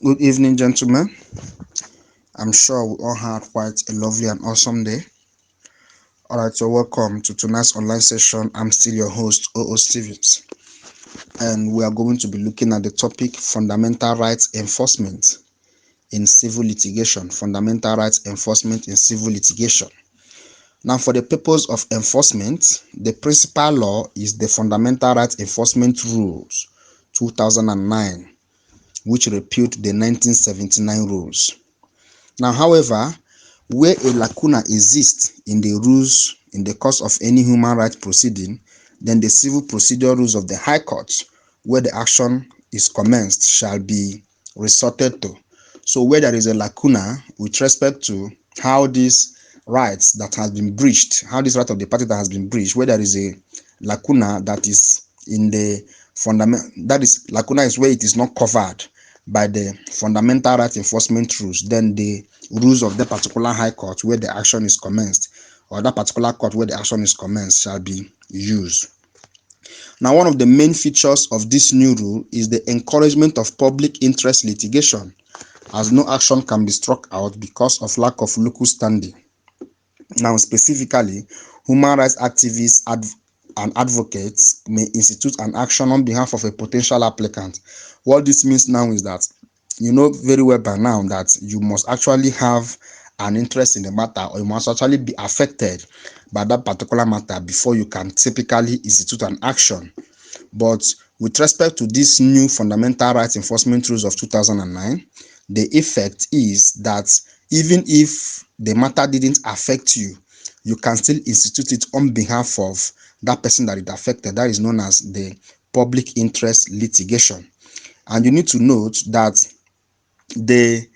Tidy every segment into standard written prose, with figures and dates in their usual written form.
Good evening, gentlemen. I'm sure we all had quite a lovely and awesome day. Alright, so welcome to tonight's online session. I'm still your host, O.O. Stevens, and we are going to be looking at the topic fundamental rights enforcement in civil litigation. Fundamental rights enforcement in civil litigation. Now, for the purpose of enforcement, the principal law is the Fundamental Rights Enforcement Rules 2009, which repealed the 1979 rules. Now, however, where a lacuna exists in the rules in the course of any human rights proceeding, then the civil procedure rules of the High Court, where the action is commenced, shall be resorted to. So where there is a lacuna with respect to how these rights that has been breached, how this right of the party that has been breached, where there is a lacuna that is in the lacuna is where it is not covered by the fundamental right enforcement rules, then the rules of the particular high court where the action is commenced, or that particular court where the action is commenced, shall be used. Now, one of the main features of this new rule is the encouragement of public interest litigation, as no action can be struck out because of lack of local standing. Now, specifically, human rights activists and advocates may institute an action on behalf of a potential applicant. What this means now is that you know very well by now that you must actually have an interest in the matter, or you must actually be affected by that particular matter before you can typically institute an action. But with respect to these new fundamental rights enforcement rules of 2009, the effect is that even if the matter didn't affect you, you can still institute it on behalf of that person that is affected. That is known as the public interest litigation. And you need to note that the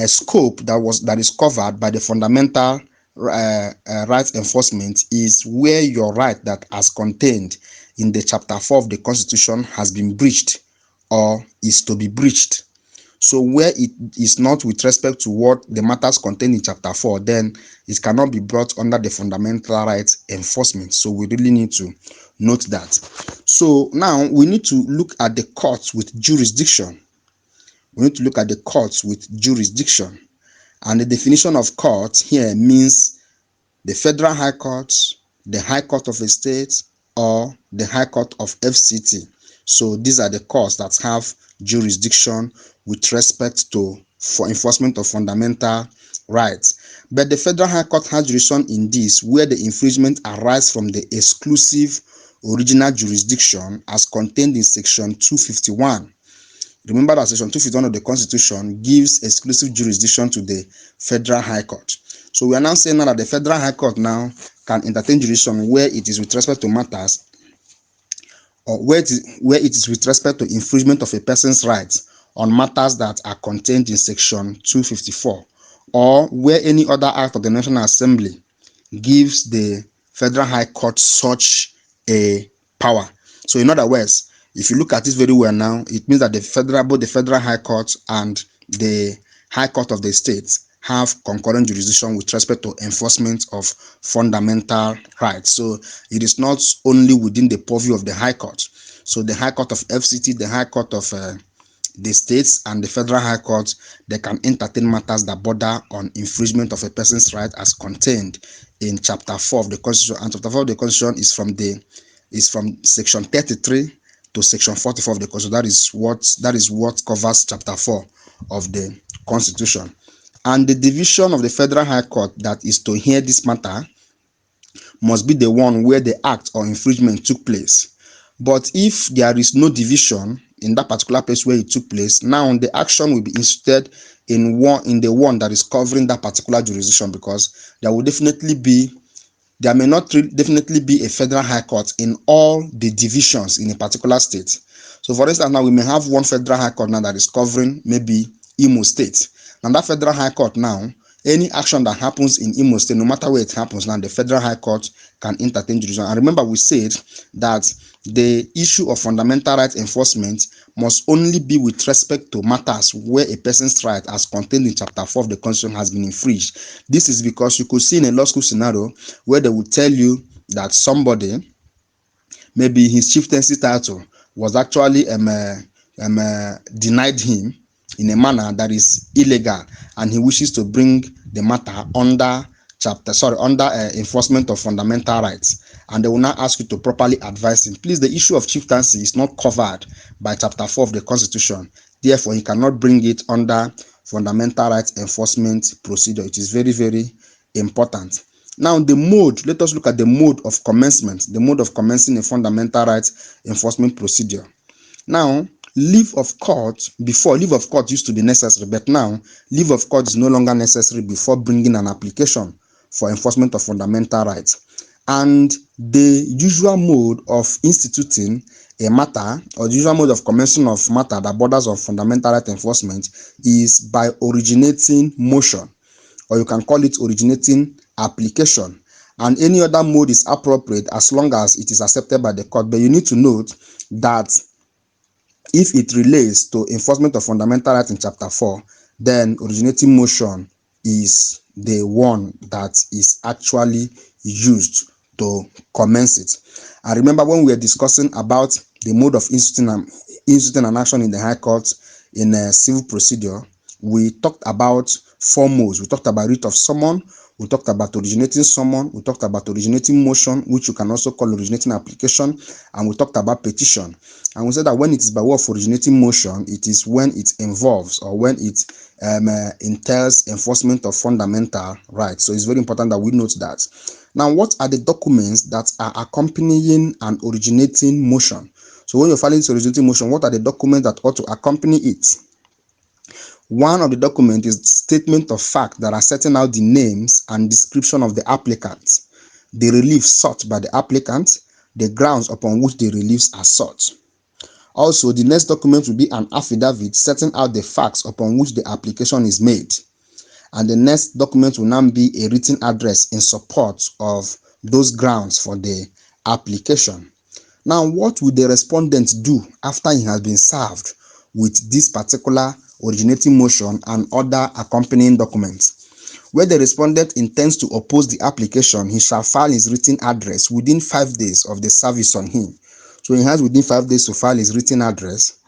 scope that is covered by the fundamental rights enforcement is where your right that as contained in the chapter 4 of the Constitution has been breached or is to be breached. So where it is not with respect to what the matters contained in chapter 4, then it cannot be brought under the fundamental rights enforcement. So we really need to note that. So now we need to look at the courts with jurisdiction. We need to look at the courts with jurisdiction. And the definition of court here means the Federal High Court, the High Court of a state, or the High Court of FCT. So these are the courts that have jurisdiction with respect to for enforcement of fundamental rights. But the Federal High Court has jurisdiction in this where the infringement arises from the exclusive original jurisdiction as contained in section 251. Remember that section 251 of the Constitution gives exclusive jurisdiction to the Federal High Court. So we are now saying now that the Federal High Court now can entertain jurisdiction where it is with respect to matters, or where it is with respect to infringement of a person's rights on matters that are contained in section 254, or where any other act of the National Assembly gives the Federal High Court such a power. So in other words, if you look at this very well now, it means that both the Federal High Court and the High Court of the states have concurrent jurisdiction with respect to enforcement of fundamental rights. So it is not only within the purview of the High Court. So the High Court of FCT, the High Court of the states, and the Federal High Court, they can entertain matters that border on infringement of a person's right as contained in Chapter 4 of the Constitution. And Chapter 4 of the Constitution is from Section 33 to Section 44 of the Constitution. That is what covers Chapter 4 of the Constitution. And the division of the Federal High Court that is to hear this matter must be the one where the act or infringement took place. But if there is no division in that particular place where it took place, now the action will be instituted in the one that is covering that particular jurisdiction, because there may not definitely be a Federal High Court in all the divisions in a particular state. So for instance, now we may have one Federal High Court now that is covering maybe Imo State. And that Federal High Court now, any action that happens in Imo State, no matter where it happens, now the Federal High Court can entertain jurisdiction. And remember, we said that the issue of fundamental rights enforcement must only be with respect to matters where a person's right as contained in Chapter 4 of the Constitution has been infringed. This is because you could see in a law school scenario where they would tell you that somebody, maybe his chieftaincy title was actually denied him, in a manner that is illegal, and he wishes to bring the matter under enforcement of fundamental rights, and they will now ask you to properly advise him. Please, the issue of chieftaincy is not covered by chapter 4 of the Constitution. Therefore, he cannot bring it under fundamental rights enforcement procedure. It is very, very important. Now, the mode, let us look at the mode of commencement, the mode of commencing a fundamental rights enforcement procedure. Now, leave of court, before leave of court used to be necessary, but now leave of court is no longer necessary before bringing an application for enforcement of fundamental rights. And the usual mode of instituting a matter, or the usual mode of commencing of matter that borders on fundamental right enforcement, is by originating motion, or you can call it originating application. And any other mode is appropriate as long as it is accepted by the court. But you need to note that if it relates to enforcement of fundamental rights in chapter 4, then originating motion is the one that is actually used to commence it. And remember, when we were discussing about the mode of instituting an action in the High Court in a civil procedure, we talked about 4 modes. We talked about writ of summon, we talked about originating summon, we talked about originating motion, which you can also call originating application, and we talked about petition. And we said that when it is by way of originating motion, it is when it involves or when it entails enforcement of fundamental rights. So it's very important that we note that. Now, what are the documents that are accompanying an originating motion? So when you're filing this originating motion, what are the documents that ought to accompany it? One of the documents is statement of fact that are setting out the names and description of the applicant, the relief sought by the applicant, the grounds upon which the reliefs are sought. Also, the next document will be an affidavit setting out the facts upon which the application is made. And the next document will now be a written address in support of those grounds for the application. Now, what will the respondent do after he has been served with this particular originating motion and other accompanying documents? Where the respondent intends to oppose the application, he shall file his written address within 5 days of the service on him. So he has within 5 days to file his written address,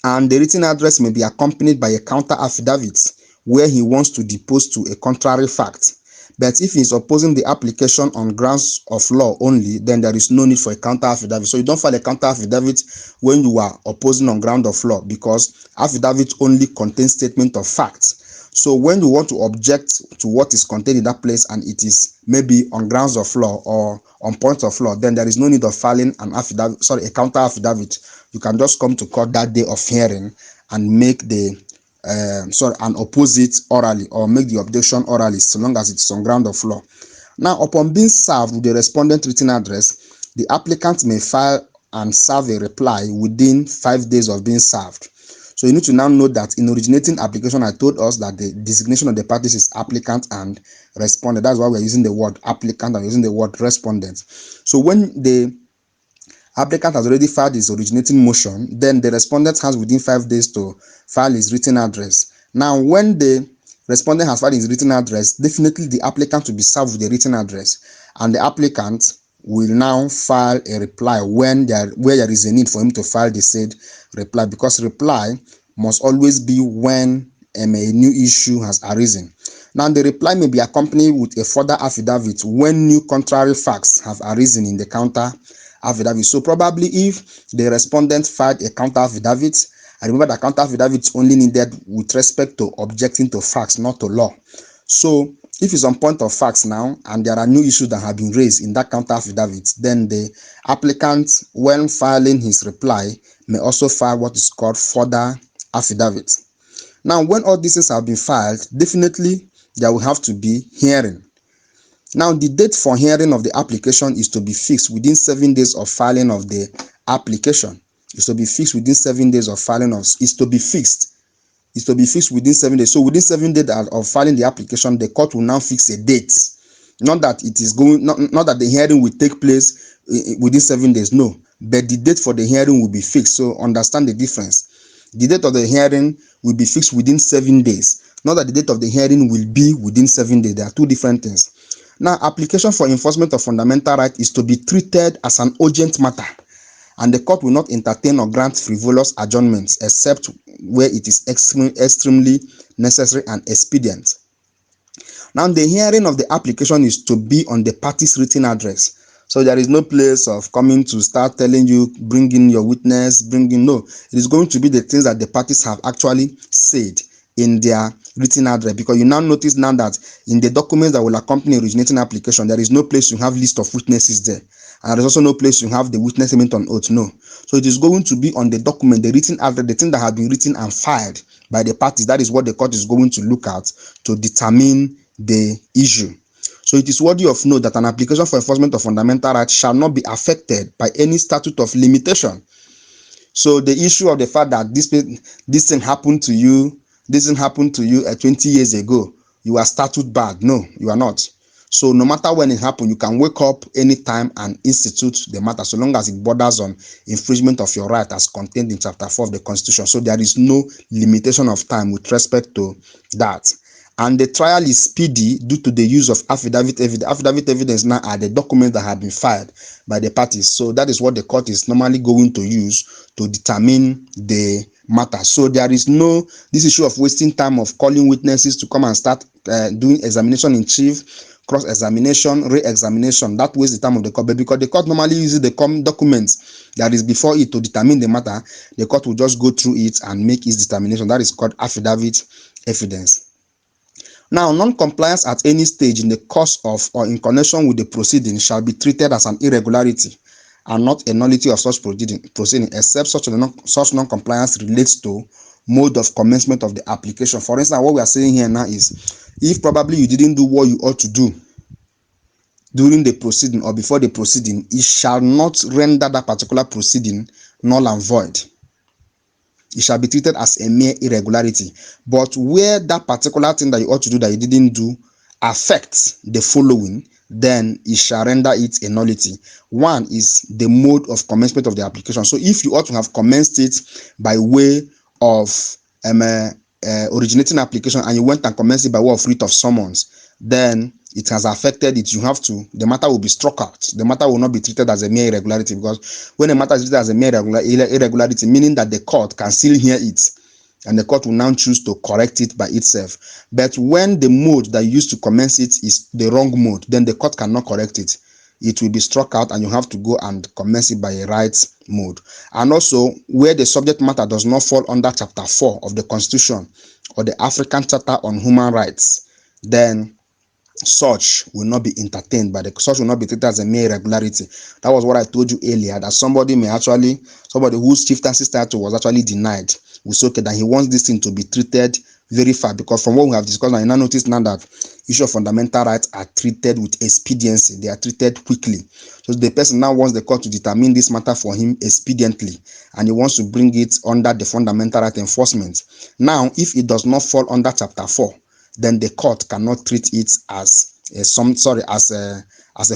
and the written address may be accompanied by a counter affidavit where he wants to depose to a contrary fact. But if he is opposing the application on grounds of law only, then there is no need for a counter affidavit. So you don't file a counter affidavit when you are opposing on ground of law, because affidavit only contains statement of facts. So when you want to object to what is contained in that place and it is maybe on grounds of law or on points of law, then there is no need of filing an affidavit, a counter affidavit. You can just come to court that day of hearing and make the and oppose it orally, or make the objection orally, so long as it's on ground of law. Now, upon being served with the respondent written address, the applicant may file and serve a reply within 5 days of being served. So you need to now note that in originating application, I told us that the designation of the parties is applicant and respondent. That's why we're using the word applicant and using the word respondent. So when the applicant has already filed his originating motion, then the respondent has within 5 days to file his written address. Now, when the respondent has filed his written address, definitely the applicant will be served with the written address, and the applicant will now file a reply where there is a need for him to file the said reply, because reply must always be when a new issue has arisen. Now, the reply may be accompanied with a further affidavit when new contrary facts have arisen in the counter affidavit. So probably if the respondent filed a counter affidavit, I remember that counter affidavit is only needed with respect to objecting to facts, not to law. So if it's on point of facts now and there are new issues that have been raised in that counter affidavit, then the applicant, when filing his reply, may also file what is called further affidavit. Now, when all these things have been filed, definitely there will have to be hearing. Now, the date for hearing of the application is to be fixed within 7 days of filing of the application. Is to be fixed within 7 days of filing of is to be fixed within 7 days. So within 7 days of filing the application, the court will now fix a date. Not that it is going, not that the hearing will take place within 7 days. No, but the date for the hearing will be fixed. So understand the difference. The date of the hearing will be fixed within 7 days. Not that the date of the hearing will be within 7 days. There are two different things. Now, application for enforcement of fundamental right is to be treated as an urgent matter and the court will not entertain or grant frivolous adjournments except where it is extremely necessary and expedient. Now, the hearing of the application is to be on the party's written address. So there is no place of coming to start telling you, bring in your witness, bring in, no. It is going to be the things that the parties have actually said in their written address, because you now notice now that in the documents that will accompany originating application, there is no place you have list of witnesses there. And there is also no place you have the witness statement on oath, no. So it is going to be on the document, the written address, the thing that has been written and filed by the parties. That is what the court is going to look at to determine the issue. So it is worthy of note that an application for enforcement of fundamental rights shall not be affected by any statute of limitation. So the issue of the fact that this thing happened to you, 20 years ago, you are statute barred. No, you are not. So no matter when it happened, you can wake up anytime and institute the matter, so long as it borders on infringement of your right as contained in Chapter 4 of the Constitution. So there is no limitation of time with respect to that. And the trial is speedy due to the use of affidavit evidence. Affidavit evidence now are the documents that have been filed by the parties. So that is what the court is normally going to use to determine the matter. So there is no this issue of wasting time of calling witnesses to come and start doing examination in chief, cross-examination, re-examination. That wastes the time of the court. But because the court normally uses the documents that is before it to determine the matter, the court will just go through it and make its determination. That is called affidavit evidence. Now, non-compliance at any stage in the course of or in connection with the proceeding shall be treated as an irregularity and not a nullity of such proceeding, except such non-compliance relates to mode of commencement of the application. For instance, what we are saying here now is, if probably you didn't do what you ought to do during the proceeding or before the proceeding, it shall not render that particular proceeding null and void. It shall be treated as a mere irregularity. But where that particular thing that you ought to do that you didn't do affects the following, then it shall render it a nullity. One is the mode of commencement of the application. So if you ought to have commenced it by way of originating application and you went and commenced it by way of writ of summons, then it has affected it. You have to, the matter will be struck out. The matter will not be treated as a mere irregularity, because when a matter is treated as a mere irregularity, meaning that the court can still hear it and the court will now choose to correct it by itself. But when the mode that you used to commence it is the wrong mode, then the court cannot correct it. It will be struck out and you have to go and commence it by a right mode. And also, where the subject matter does not fall under Chapter 4 of the Constitution or the African Charter on Human Rights, then such will not be entertained by such will not be treated as a mere irregularity. That was what I told you earlier, that somebody whose chieftaincy title was actually denied will say, okay, that he wants this thing to be treated very far, because from what we have discussed, I now notice now that issue of fundamental rights are treated with expediency. They are treated quickly. So the person now wants the court to determine this matter for him expediently, and he wants to bring it under the fundamental right enforcement. Now, if it does not fall under Chapter 4, then the court cannot treat it as a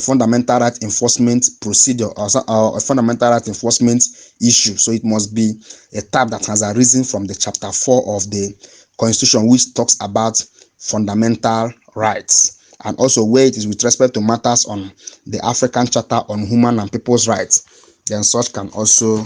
fundamental right enforcement procedure or a fundamental right enforcement issue. So it must be a type that has arisen from the Chapter 4 of the Constitution, which talks about fundamental rights, and also where it is with respect to matters on the African Charter on Human and People's Rights, then such can also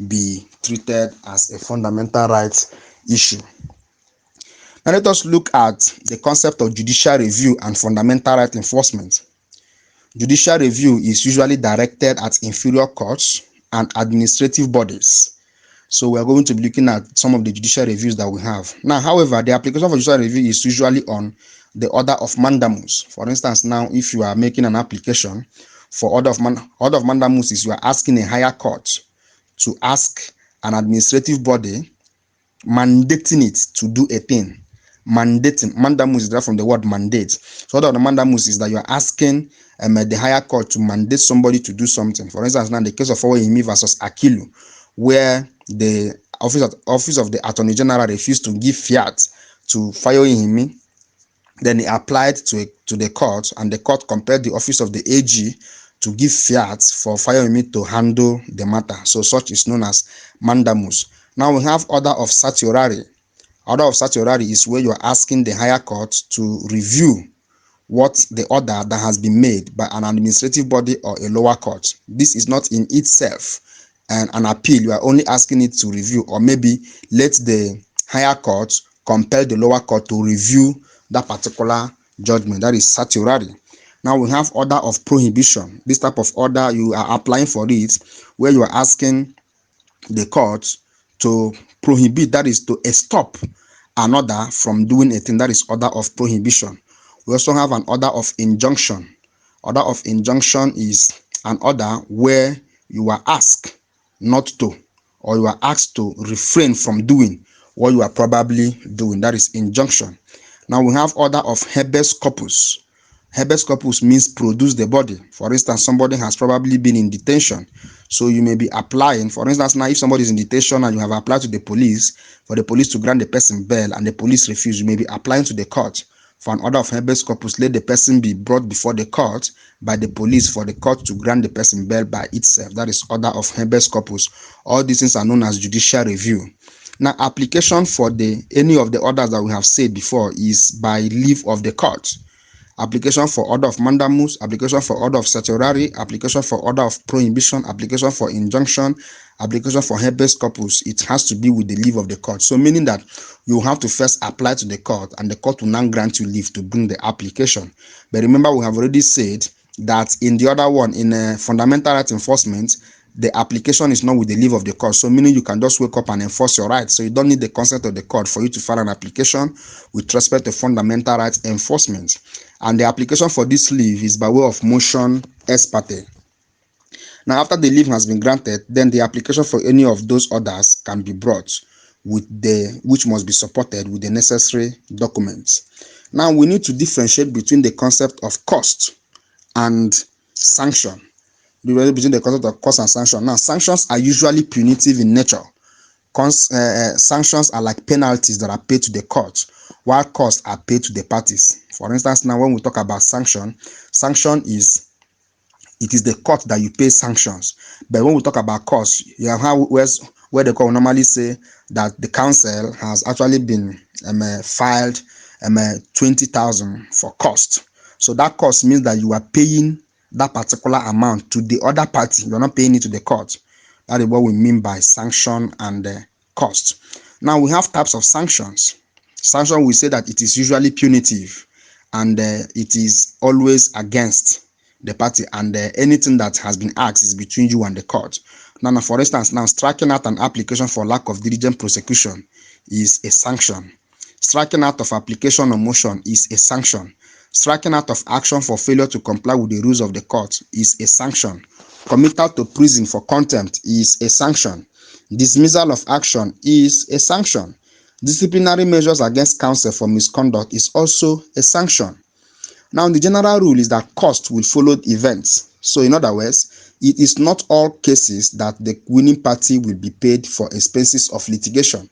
be treated as a fundamental rights issue. Now let us look at the concept of judicial review and fundamental right enforcement. Judicial review is usually directed at inferior courts and administrative bodies. So we are going to be looking at some of the judicial reviews that we have. Now, however, the application for judicial review is usually on the order of mandamus. For instance, now if you are making an application for order of mandamus, is you are asking a higher court to ask an administrative body, mandating it to do a thing. Mandamus is derived from the word mandate. So order of the mandamus is that you are asking the higher court to mandate somebody to do something. For instance, now in the case of Oweyemi versus Akilu, where the office of the Attorney General refused to give fiat to Fayohimi, then he applied to the court, and the court compelled the office of the AG to give fiat for Fayohimi to handle the matter. So such is known as mandamus. Now we have order of certiorari. Order of certiorari is where you are asking the higher court to review what the order that has been made by an administrative body or a lower court. This is not in itself and an appeal, you are only asking it to review, or maybe let the higher court compel the lower court to review that particular judgment. That is certiorari. Now we have order of prohibition. This type of order, you are applying for it, where you are asking the court to prohibit, that is to stop another from doing a thing. That is order of prohibition. We also have an order of injunction. Order of injunction is an order where you are asked not to, or you are asked to refrain from doing what you are probably doing. That is injunction. Now we have order of habeas corpus. Habeas corpus means produce the body. For instance, somebody has probably been in detention, so you may be applying. For instance, now if somebody is in detention and you have applied to the police for the police to grant the person bail and the police refuse, you may be applying to the court for an order of habeas corpus. Let the person be brought before the court by the police for the court to grant the person bail by itself. That is order of habeas corpus. All these things are known as judicial review. Now, application for any of the orders that we have said before is by leave of the court. Application for order of mandamus, application for order of certiorari, application for order of prohibition, application for injunction, application for habeas corpus, it has to be with the leave of the court. So meaning that you have to first apply to the court, and the court will now grant you leave to bring the application. But remember, we have already said that in the other one, in fundamental right enforcement, the application is not with the leave of the court. So meaning you can just wake up and enforce your rights. So you don't need the consent of the court for you to file an application with respect to fundamental rights enforcement. And the application for this leave is by way of motion ex parte. Now, after the leave has been granted, then the application for any of those orders can be brought, which must be supported with the necessary documents. Now, we need to differentiate between the concept of cost and sanction. Between the concept of cost and sanction. Now, sanctions are usually punitive in nature. Sanctions are like penalties that are paid to the court, while costs are paid to the parties. For instance, now when we talk about sanction is the court that you pay sanctions. But when we talk about costs, you have where the court will normally say that the counsel has actually been filed 20,000 for cost. So that cost means that you are paying that particular amount to the other party. You're not paying it to the court. That is what we mean by sanction and cost. Now we have types of sanctions. Sanction, we say that it is usually punitive, and it is always against the party, and anything that has been asked is between you and the court. Now, for instance, striking out an application for lack of diligent prosecution is a sanction. Striking out of application or motion is a sanction. Striking out of action for failure to comply with the rules of the court is a sanction. Committal to prison for contempt is a sanction. Dismissal of action is a sanction. Disciplinary measures against counsel for misconduct is also a sanction. Now, the general rule is that cost will follow events. So, in other words, it is not all cases that the winning party will be paid for expenses of litigation.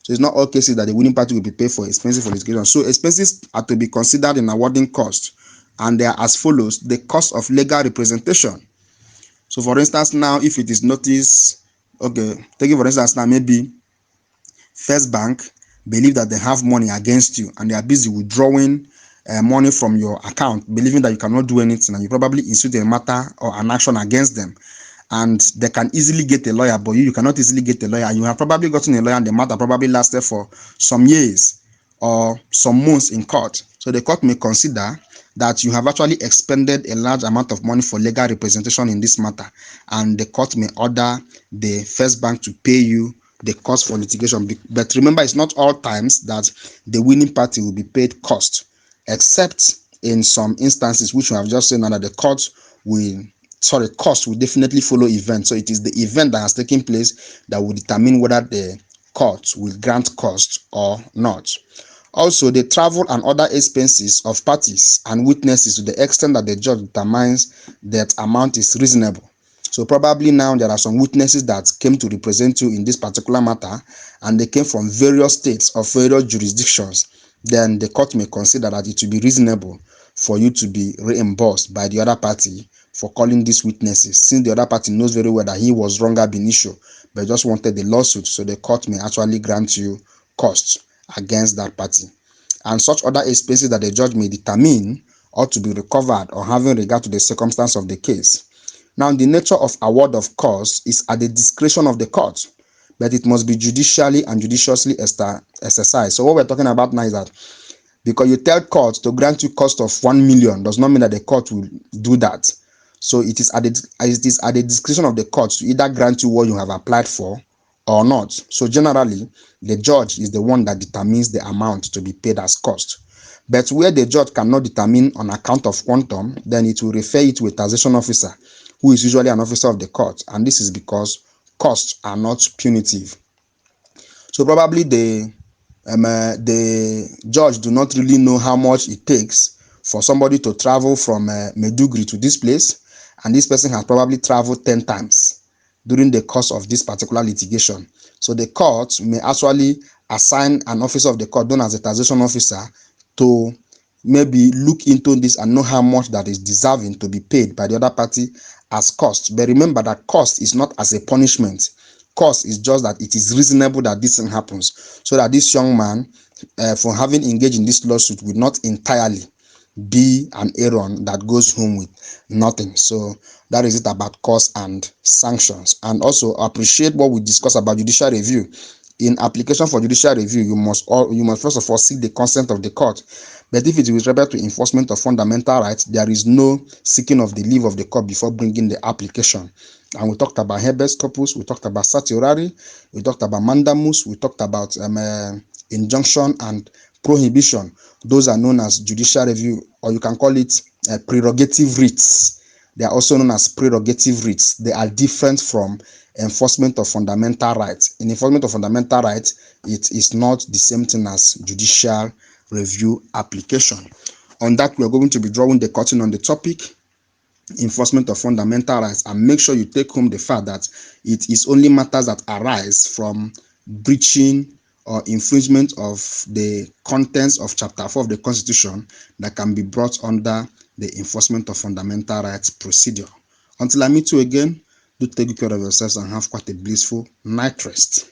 So, it's not all cases that the winning party will be paid for expenses for litigation. So, expenses are to be considered in awarding cost, and they are as follows: the cost of legal representation. So, for instance, now if it is noticed, taking for instance now, maybe First Bank believe that they have money against you and they are busy withdrawing money from your account, believing that you cannot do anything, and you probably institute a matter or an action against them, and they can easily get a lawyer, but you cannot easily get a lawyer. You have probably gotten a lawyer, and the matter probably lasted for some years or some months in court. So the court may consider that you have actually expended a large amount of money for legal representation in this matter, and the court may order the First Bank to pay you the cost for litigation. But remember, it's not all times that the winning party will be paid cost, except in some instances which we have just said now, that the cost will definitely follow event. So it is the event that has taken place that will determine whether the court will grant cost or not. Also, the travel and other expenses of parties and witnesses to the extent that the judge determines that amount is reasonable. So probably now there are some witnesses that came to represent you in this particular matter, and they came from various states or various jurisdictions. Then the court may consider that it will be reasonable for you to be reimbursed by the other party for calling these witnesses, since the other party knows very well that he was wrong ab initio, but just wanted the lawsuit. So the court may actually grant you costs against that party. And such other expenses that the judge may determine ought to be recovered or having regard to the circumstance of the case. Now, the nature of award of costs is at the discretion of the court, but it must be judicially and judiciously exercised. So what we're talking about now is that because you tell court to grant you cost of 1 million does not mean that the court will do that. So it is at the discretion of the court to either grant you what you have applied for or not. So generally, the judge is the one that determines the amount to be paid as cost. But where the judge cannot determine on account of quantum, then it will refer it to a taxation officer, who is usually an officer of the court, and this is because costs are not punitive. So probably the judge do not really know how much it takes for somebody to travel from Maiduguri to this place, and this person has probably traveled 10 times during the course of this particular litigation. So the court may actually assign an officer of the court known as a taxation officer to maybe look into this and know how much that is deserving to be paid by the other party as cost. But remember that cost is not as a punishment. Cost is just that it is reasonable that this thing happens, so that this young man, for having engaged in this lawsuit, will not entirely be an Aaron that goes home with nothing. So that is it about cost and sanctions. And also appreciate what we discussed about judicial review. In application for judicial review, you must first of all seek the consent of the court. But if it is with respect to enforcement of fundamental rights, there is no seeking of the leave of the court before bringing the application. And we talked about habeas corpus, we talked about certiorari, we talked about mandamus, we talked about injunction and prohibition. Those are known as judicial review, or you can call it prerogative writs. They are also known as prerogative writs. They are different from enforcement of fundamental rights. In enforcement of fundamental rights, it is not the same thing as judicial review application. On that, we are going to be drawing the curtain on the topic enforcement of fundamental rights, and make sure you take home the fact that it is only matters that arise from breaching or infringement of the contents of chapter 4 of the Constitution that can be brought under the enforcement of fundamental rights procedure. Until I meet you again, do take care of yourselves and have quite a blissful night rest.